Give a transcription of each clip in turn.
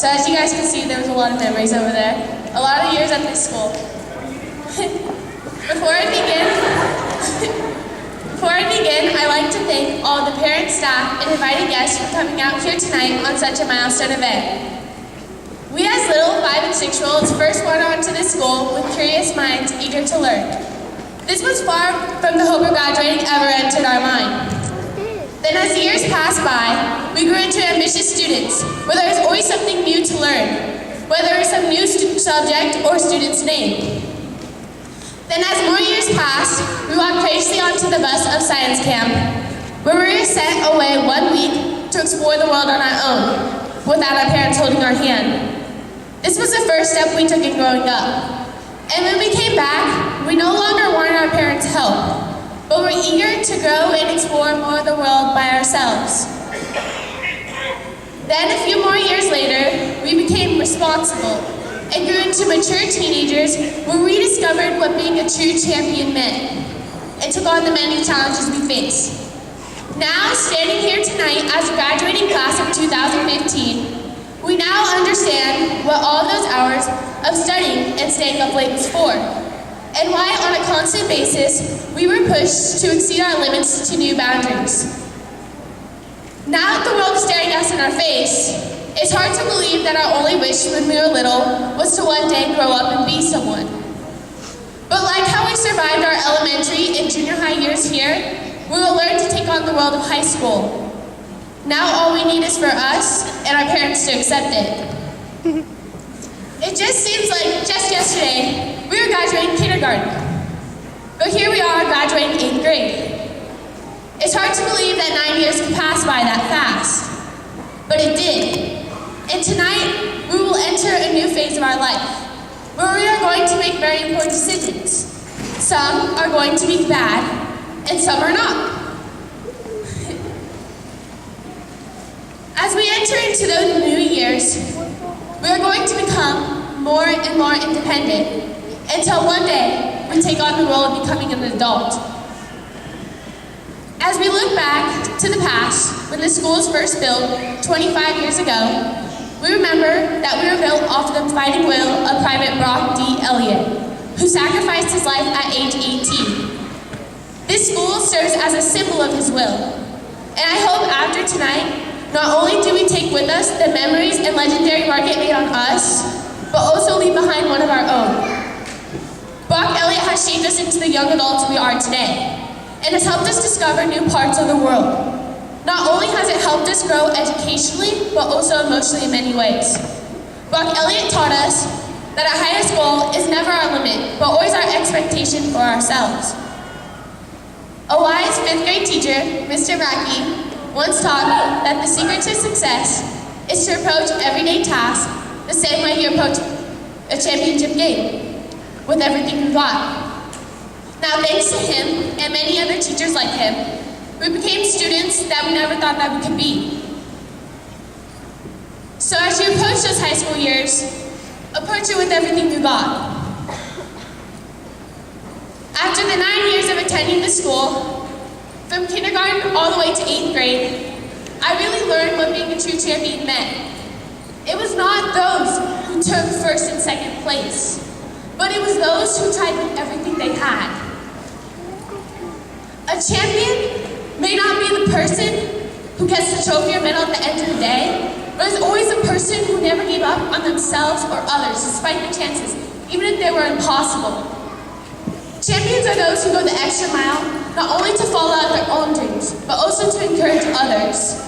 So as you guys can see, there was a lot of memories over there. A lot of years at this school. Before I begin, I'd like to thank all the parents, staff, and invited guests for coming out here tonight on such a milestone event. We as little 5- and 6-year-olds first went on to this school with curious minds eager to learn. This was far from the hope of graduating ever entered our mind. Then as the years passed by, we grew into ambitious students, where there was always something new to learn, whether it was some new subject or student's name. Then as more years passed, we walked courageously onto the bus of science camp, where we were sent away 1 week to explore the world on our own, without our parents holding our hand. This was the first step we took in growing up. And when we came back, we no longer wanted our parents' help, but were eager to grow and explore more of the world by ourselves. Then a few more years later, we became responsible and grew into mature teenagers where we discovered what being a true champion meant and took on the many challenges we face. Now, standing here tonight as a graduating class of 2015, we now understand what all those hours of studying and staying up late was for, and why on a constant basis we were pushed to exceed our limits to new boundaries. Now that the world is staring us in our face, it's hard to believe that our only wish when we were little was to one day grow up and be someone. But like how we survived our elementary and junior high years here, we will learn to take on the world of high school. Now all we need is for us and our parents to accept it. It just seems like just yesterday, we were graduating kindergarten. But here we are graduating 8th grade. It's hard to believe that 9 years can pass by that fast. But it did. And tonight, we will enter a new phase of our life, where we are going to make very important decisions. Some are going to be bad, and some are not. As we enter into those new years, we are going to become more and more independent until one day we take on the role of becoming an adult. As we look back to the past, when the school was first built 25 years ago, we remember that we were built off of the fighting will of Private Brock D. Elliott, who sacrificed his life at age 18. This school serves as a symbol of his will, and I hope after tonight, not only do we take with us the memories and legendary mark it made on us, but also leave behind one of our own. Brock Elliott has shaped us into the young adults we are today, and has helped us discover new parts of the world. Not only has it helped us grow educationally, but also emotionally in many ways. Brock Elliott taught us that a highest goal is never our limit, but always our expectation for ourselves. A wise 5th grade teacher, Mr. Mackey, once taught me that the secret to success is to approach everyday tasks the same way you approach a championship game, with everything you got. Now, thanks to him and many other teachers like him, we became students that we never thought that we could be. So as you approach those high school years, approach it with everything you got. After the 9 years of attending the school, from kindergarten all the way to 8th grade, I really learned what being a true champion meant. It was not those who took first and second place, but it was those who tried with everything they had. A champion may not be the person who gets the trophy or medal at the end of the day, but is always the person who never gave up on themselves or others despite the chances, even if they were impossible. Champions are those who go the extra mile, not only to follow out their own dreams, but also to encourage others.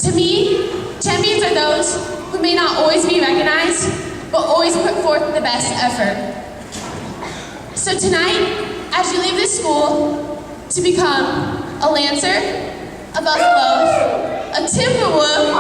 To me, champions are those who may not always be recognized, but always put forth the best effort. So tonight, as you leave this school to become a Lancer, a Buffalo, a Timberwolf,